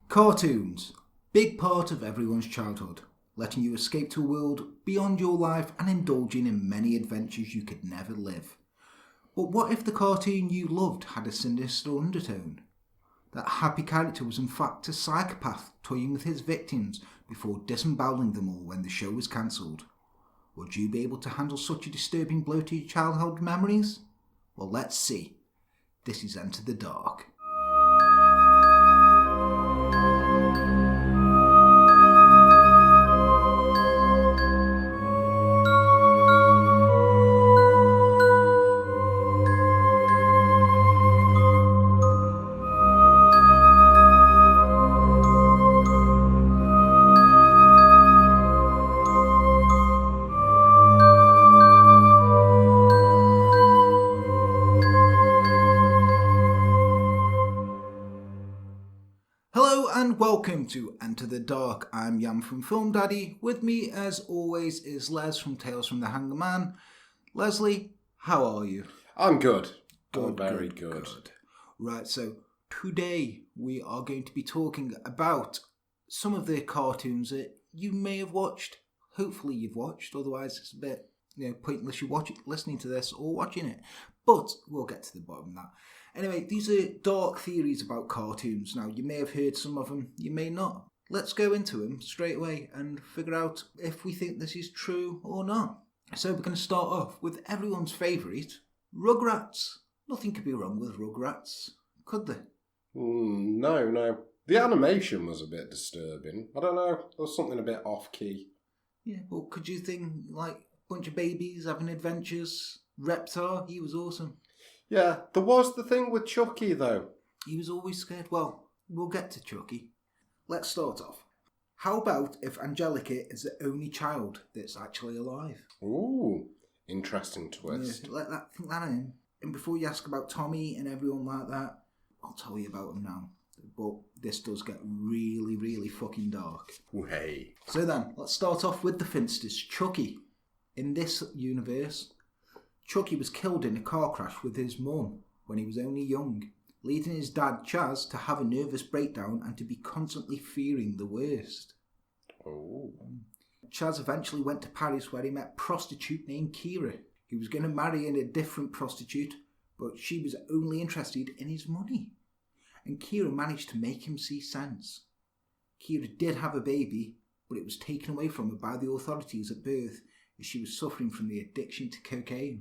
Cartoons. Big part of everyone's childhood, letting you escape to a world beyond your life and indulging in many adventures you could never live. But what if the cartoon you loved had a sinister undertone? That happy character was in fact a psychopath toying with his victims before disemboweling them all when the show was cancelled. Would you be able to handle such a disturbing blow to your childhood memories? Well, let's see. This is Enter the Dark. Welcome to Enter the Dark. I'm Yam from Film Daddy. With me, as always, is Les from Tales from the Hanger Man. Leslie, how are you? I'm good. Very good. Right, so today we are going to be talking about some of the cartoons that you may have watched. Hopefully you've watched, otherwise it's a bit pointless you listening to this or watching it. But we'll get to the bottom of that. Anyway, these are dark theories about cartoons. Now, you may have heard some of them, you may not. Let's go into them straight away and figure out if we think this is true or not. So we're going to start off with everyone's favourite, Rugrats. Nothing could be wrong with Rugrats, could there? No. The animation was a bit disturbing. I don't know, there was something a bit off-key. Yeah, well, could you think, like, a bunch of babies having adventures? Reptar, he was awesome. Yeah, there was the thing with Chucky, though. He was always scared. Well, we'll get to Chucky. Let's start off. How about if Angelica is the only child that's actually alive? Ooh, interesting twist. Yeah, think that in. And before you ask about Tommy and everyone like that, I'll tell you about them now. But this does get really, really fucking dark. Hey. So then, let's start off with the Finsters. Chucky. In this universe, Chucky was killed in a car crash with his mum when he was only young, leading his dad Chaz to have a nervous breakdown and to be constantly fearing the worst. Oh. Chaz eventually went to Paris where he met a prostitute named Kira. He was going to marry a different prostitute, but she was only interested in his money. And Kira managed to make him see sense. Kira did have a baby, but it was taken away from her by the authorities at birth as she was suffering from the addiction to cocaine.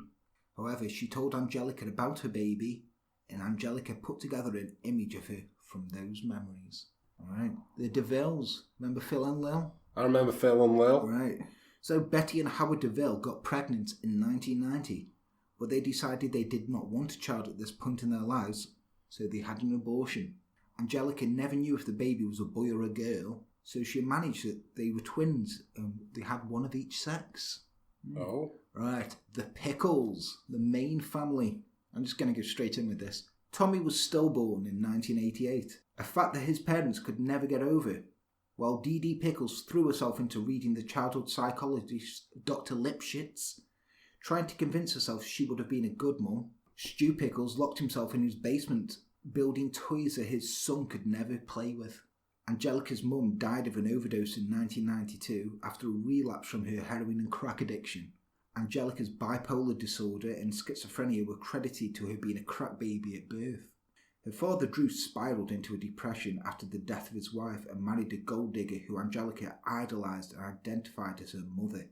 However, she told Angelica about her baby, and Angelica put together an image of her from those memories. Alright, the DeVilles. Remember Phil and Lil? I remember Phil and Lil. Right. So Betty and Howard DeVille got pregnant in 1990, but they decided they did not want a child at this point in their lives, so they had an abortion. Angelica never knew if the baby was a boy or a girl, so she managed that they were twins, and they had one of each sex. Oh. Right, the Pickles, the main family. I'm just going to go straight in with this. Tommy was stillborn in 1988, a fact that his parents could never get over. While Dee Dee Pickles threw herself into reading the childhood psychologist Dr. Lipschitz, trying to convince herself she would have been a good mum, Stu Pickles locked himself in his basement, building toys that his son could never play with. Angelica's mum died of an overdose in 1992 after a relapse from her heroin and crack addiction. Angelica's bipolar disorder and schizophrenia were credited to her being a crack baby at birth. Her father Drew spiralled into a depression after the death of his wife and married a gold digger who Angelica idolised and identified as her mother,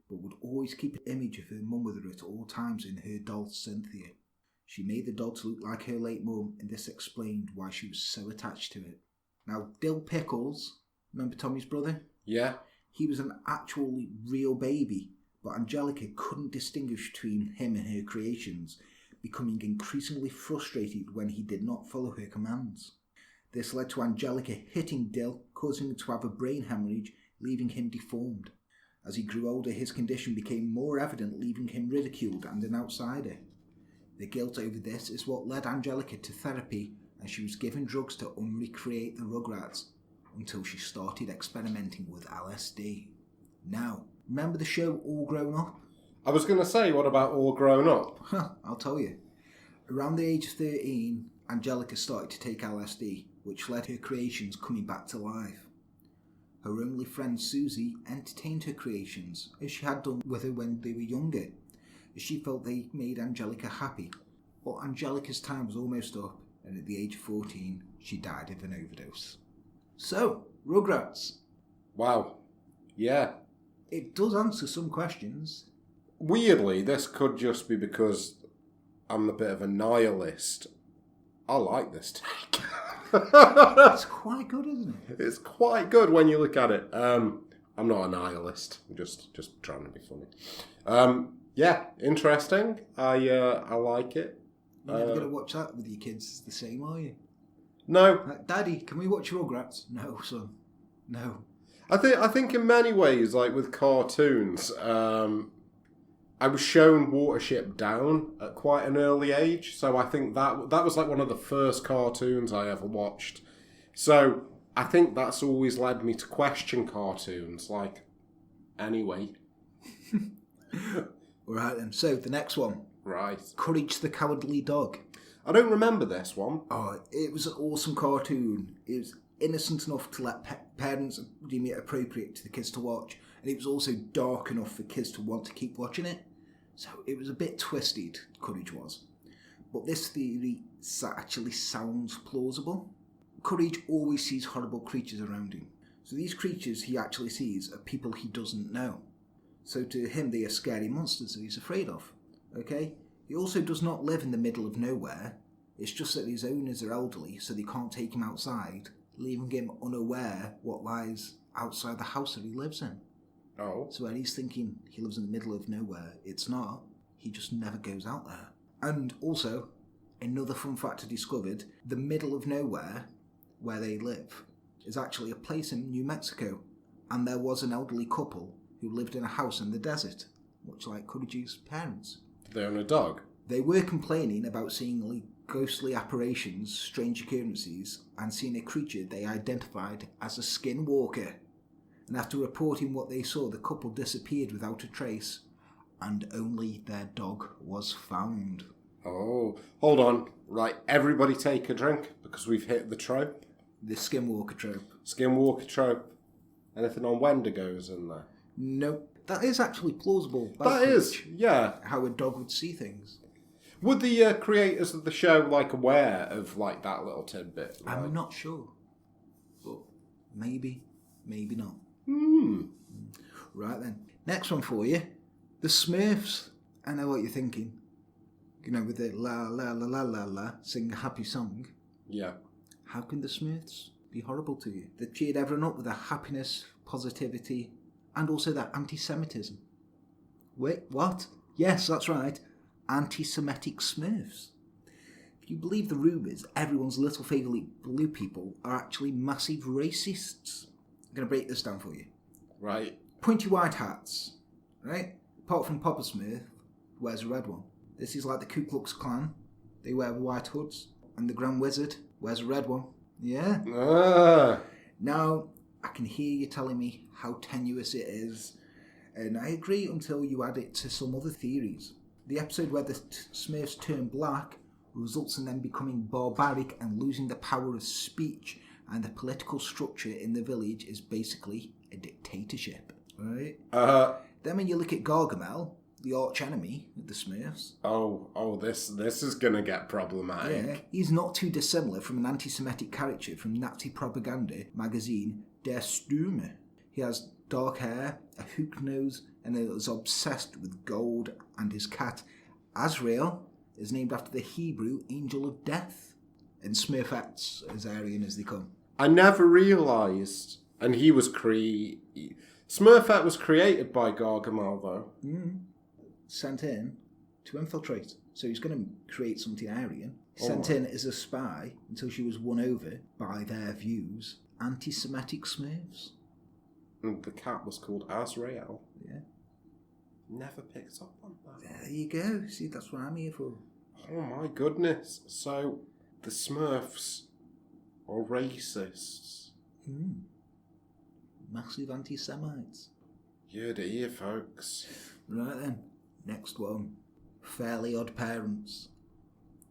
but would always keep an image of her mum with her at all times in her doll Cynthia. She made the doll to look like her late mum, and this explained why she was so attached to it. Now, Dill Pickles, remember Tommy's brother? Yeah. He was an actually real baby, but Angelica couldn't distinguish between him and her creations, becoming increasingly frustrated when he did not follow her commands. This led to Angelica hitting Dill, causing him to have a brain hemorrhage, leaving him deformed. As he grew older, his condition became more evident, leaving him ridiculed and an outsider. The guilt over this is what led Angelica to therapy, and she was given drugs to unrecreate the Rugrats until she started experimenting with LSD. Now, remember the show All Grown Up? I was going to say, what about All Grown Up? I'll tell you. Around the age of 13, Angelica started to take LSD, which led her creations coming back to life. Her only friend Susie entertained her creations, as she had done with her when they were younger, as she felt they made Angelica happy. But Angelica's time was almost up, and at the age of 14, she died of an overdose. So, Rugrats. Wow. Yeah. It does answer some questions. Weirdly, this could just be because I'm a bit of a nihilist. I like this take. It's quite good, isn't it? It's quite good when you look at it. I'm not a nihilist. I'm just trying to be funny. Yeah, interesting. I like it. You're never going to watch that with your kids the same, are you? No. Like, Daddy, can we watch Rugrats? No, son. No. I think in many ways, like with cartoons, I was shown Watership Down at quite an early age, so I think that was like one of the first cartoons I ever watched. So I think that's always led me to question cartoons, like, anyway. Right then, so the next one. Right. Courage the Cowardly Dog. I don't remember this one. Oh, it was an awesome cartoon. It was innocent enough to let parents deem it appropriate to the kids to watch, and it was also dark enough for kids to want to keep watching it. So it was a bit twisted, Courage was. But this theory actually sounds plausible. Courage always sees horrible creatures around him. So these creatures he actually sees are people he doesn't know. So to him they are scary monsters that he's afraid of. Okay? He also does not live in the middle of nowhere. It's just that his owners are elderly, so they can't take him outside, leaving him unaware what lies outside the house that he lives in. Oh. So when he's thinking he lives in the middle of nowhere, it's not. He just never goes out there. And also, another fun fact I discovered, the middle of nowhere, where they live, is actually a place in New Mexico. And there was an elderly couple who lived in a house in the desert, much like Courage's parents. Did they own a dog? They were complaining about seeing ghostly apparitions, strange occurrences, and seeing a creature they identified as a skinwalker. And after reporting what they saw, the couple disappeared without a trace, and only their dog was found. Oh, hold on. Right, everybody take a drink, because we've hit the trope. The skinwalker trope. Skinwalker trope. Anything on Wendigos in there? Nope. That is actually plausible. That is, yeah. How a dog would see things. Would the creators of the show, aware of, that little tidbit? Right? I'm not sure. But maybe not. Right then. Next one for you. The Smurfs. I know what you're thinking. You know, with the la la la la la la, sing a happy song. Yeah. How can the Smurfs be horrible to you? They cheered everyone up with their happiness, positivity, and also their anti-Semitism. Wait, what? Yes, that's right. Anti-Semitic Smurfs. If you believe the rumours, everyone's little favourite blue people are actually massive racists. I'm going to break this down for you. Right. Pointy white hats, right? Apart from Papa Smurf, who wears a red one. This is like the Ku Klux Klan. They wear white hoods. And the Grand Wizard wears a red one. Yeah. Now, I can hear you telling me how tenuous it is. And I agree until you add it to some other theories. The episode where the Smurfs turn black results in them becoming barbaric and losing the power of speech, and the political structure in the village is basically a dictatorship, right? Then when you look at Gargamel, the arch enemy of the Smurfs. This is gonna get problematic. Yeah, he's not too dissimilar from an anti-Semitic character from Nazi propaganda magazine Der Stürmer. He has dark hair, a hook nose, and is obsessed with gold, and his cat, Azrael, is named after the Hebrew angel of death. And Smurfettes, as Aryan as they come. I never realised, and he was Smurfette was created by Gargamel, though. Sent in to infiltrate. So he's going to create something Aryan. Sent in as a spy until she was won over by their views. Anti-Semitic Smurfs. And the cat was called Azrael. Yeah. Never picked up on that. There you go. See, that's what I'm here for. Oh my goodness. So, the Smurfs are racists. Massive anti-Semites. You're to hear, folks. Right then. Next one. Fairly Odd Parents.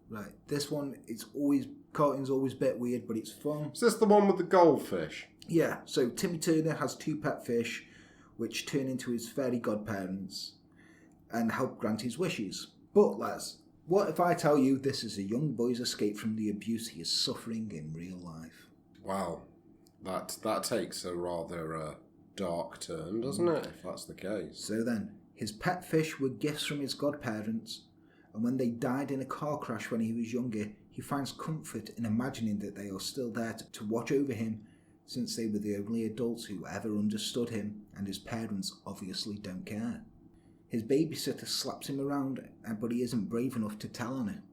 Right. This one, it's always Cartoon's always a bit weird, but it's fun. Is this the one with the goldfish? Yeah, so Timmy Turner has 2 pet fish, which turn into his fairy godparents and help grant his wishes. But, Les, what if I tell you this is a young boy's escape from the abuse he is suffering in real life? Wow, that takes a rather dark turn, doesn't it, if that's the case? So then, his pet fish were gifts from his godparents, and when they died in a car crash when he was younger, he finds comfort in imagining that they are still there to watch over him, since they were the only adults who ever understood him, and his parents obviously don't care. His babysitter slaps him around, but he isn't brave enough to tell on her.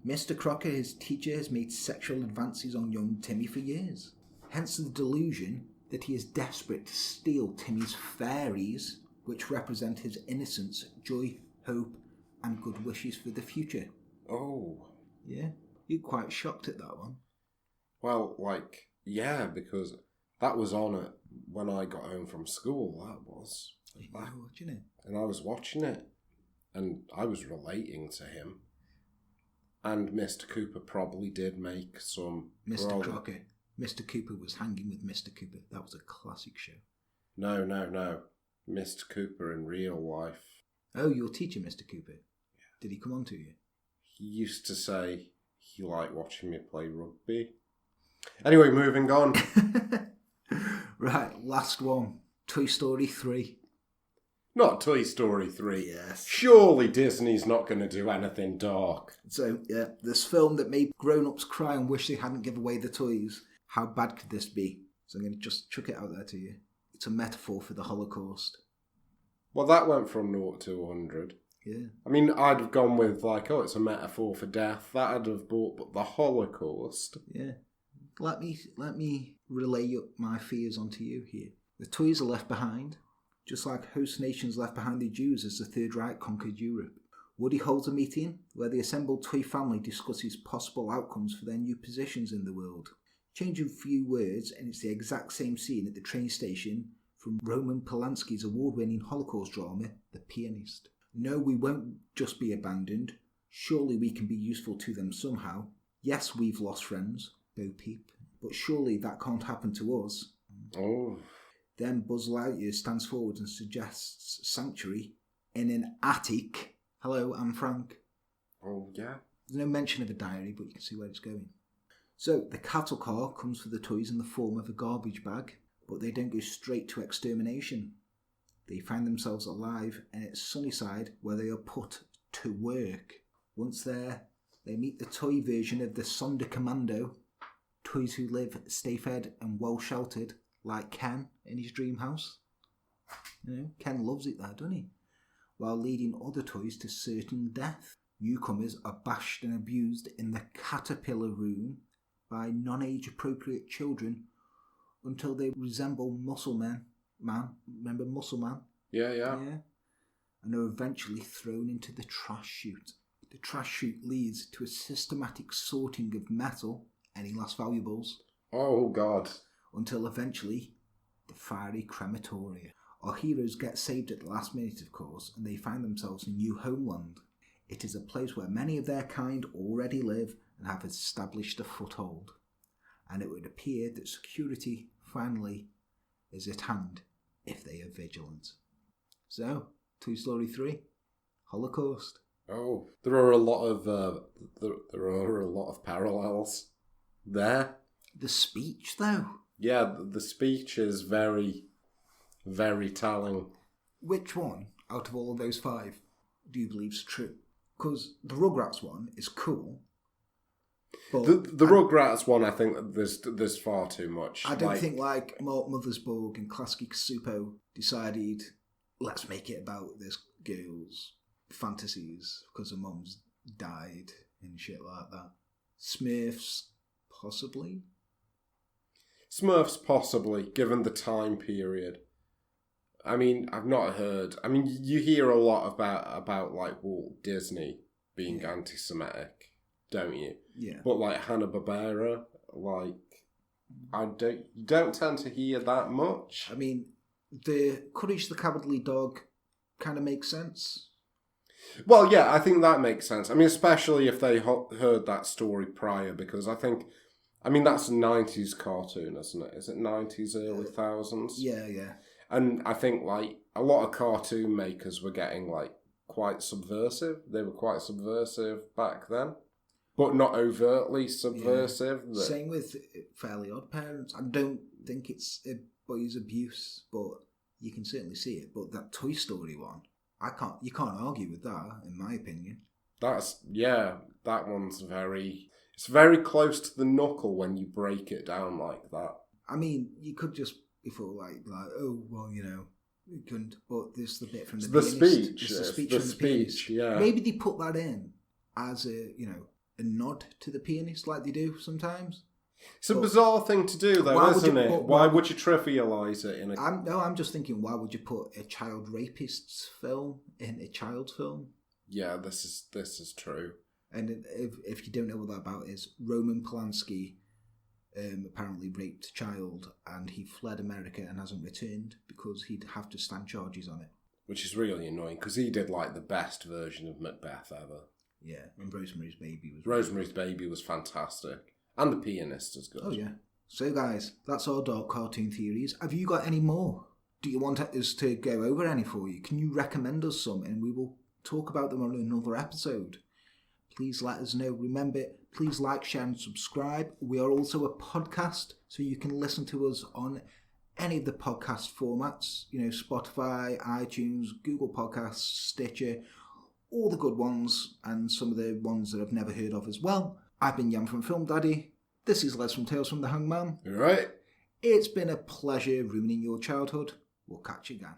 Mr. Crocker, his teacher, has made sexual advances on young Timmy for years. Hence the delusion that he is desperate to steal Timmy's fairies, which represent his innocence, joy, hope, and good wishes for the future. Oh. Yeah? You're quite shocked at that one. Well, yeah, because that was on it when I got home from school, that was. You were watching it? And I was watching it, and I was relating to him. And Mr. Cooper probably did make some... Mr. Crocker. Mr. Cooper was hanging with Mr. Cooper. That was a classic show. No. Mr. Cooper in real life. Oh, your teacher, Mr. Cooper? Yeah. Did he come on to you? He used to say he liked watching me play rugby. Anyway, moving on. Right, last one. Toy Story 3. Not Toy Story 3. Yes. Surely Disney's not going to do anything dark. So, yeah, this film that made grown-ups cry and wish they hadn't given away the toys. How bad could this be? So I'm going to just chuck it out there to you. It's a metaphor for the Holocaust. Well, that went from 0 to 100. Yeah. I mean, I'd have gone with, it's a metaphor for death. That'd have brought, but the Holocaust. Yeah. Let me relay my fears onto you here. The toys are left behind, just like host nations left behind the Jews as the Third Reich conquered Europe. Woody holds a meeting where the assembled toy family discusses possible outcomes for their new positions in the world. Change a few words, and it's the exact same scene at the train station from Roman Polanski's award-winning Holocaust drama, The Pianist. No, we won't just be abandoned. Surely we can be useful to them somehow. Yes, we've lost friends, Bo Peep, but surely that can't happen to us. Oh. Then Buzz Lightyear stands forward and suggests sanctuary in an attic. Hello, I'm Frank. Oh, yeah. There's no mention of a diary, but you can see where it's going. So, the cattle car comes for the toys in the form of a garbage bag, but they don't go straight to extermination. They find themselves alive in its sunny side where they are put to work. Once there, they meet the toy version of the Sonder Commando, toys who live, stay fed and well sheltered, like Ken in his dream house. You know, Ken loves it there, doesn't he? While leading other toys to certain death. Newcomers are bashed and abused in the caterpillar room by non-age appropriate children until they resemble Muscle Man. Remember Muscle Man? Yeah. And are eventually thrown into the trash chute. The trash chute leads to a systematic sorting of metal, any last valuables. Oh, God. Until eventually, the fiery crematoria. Our heroes get saved at the last minute, of course, and they find themselves in New Homeland. It is a place where many of their kind already live and have established a foothold. And it would appear that security, finally, is at hand, if they are vigilant. So, Toy Story 3, Holocaust. Oh, there are a lot of parallels there. The speech, though. Yeah, the speech is very, very telling. Which one, out of all of those 5, do you believe is true? Because the Rugrats one is cool. But the Rugrats one, I think there's far too much. I don't think Mark Mothersbaugh and Klasky Kasupo decided, let's make it about this girl's fantasies because her mum's died and shit like that. Smurfs, possibly. Smurfs, possibly, given the time period. I mean, I've not heard... I mean, you hear a lot about Walt Disney being anti-Semitic, don't you? Yeah. But, Hanna-Barbera, you don't tend to hear that much. I mean, the Courage the Cowardly Dog kind of makes sense. Well, yeah, I think that makes sense. I mean, especially if they heard that story prior, because I mean, that's a 90s cartoon, isn't it? Is it 90s, early thousands? Yeah. And I think, like, a lot of cartoon makers were getting, like, quite subversive. They were quite subversive back then, but not overtly subversive. Yeah. Same with Fairly Odd Parents. I don't think it's a boy's abuse, but you can certainly see it. But that Toy Story one, you can't argue with that, in my opinion. That one's it's very close to the knuckle when you break it down like that. I mean, you could just before like oh well, you couldn't. But there's the bit from the pianist. The speech. Yeah. Maybe they put that in as a a nod to the pianist, like they do sometimes. It's a bizarre thing to do, though, isn't it? Why would you trivialise it in a... I'm just thinking, why would you put a child rapist's film in a child's film? Yeah, this is true. And if you don't know what that about is, Roman Polanski apparently raped a child, and he fled America and hasn't returned because he'd have to stand charges on it. Which is really annoying, because he did, like, the best version of Macbeth ever. Yeah, and Rosemary's Baby was fantastic. And The Pianist is good. Oh, yeah. So, guys, that's our dark cartoon theories. Have you got any more? Do you want us to go over any for you? Can you recommend us some, and we will talk about them on another episode? Please let us know. Remember, please like, share, and subscribe. We are also a podcast, so you can listen to us on any of the podcast formats. Spotify, iTunes, Google Podcasts, Stitcher, all the good ones, and some of the ones that I've never heard of as well. I've been Jan from Film Daddy. This is Les from Tales from the Hangman. All right. It's been a pleasure ruining your childhood. We'll catch you again.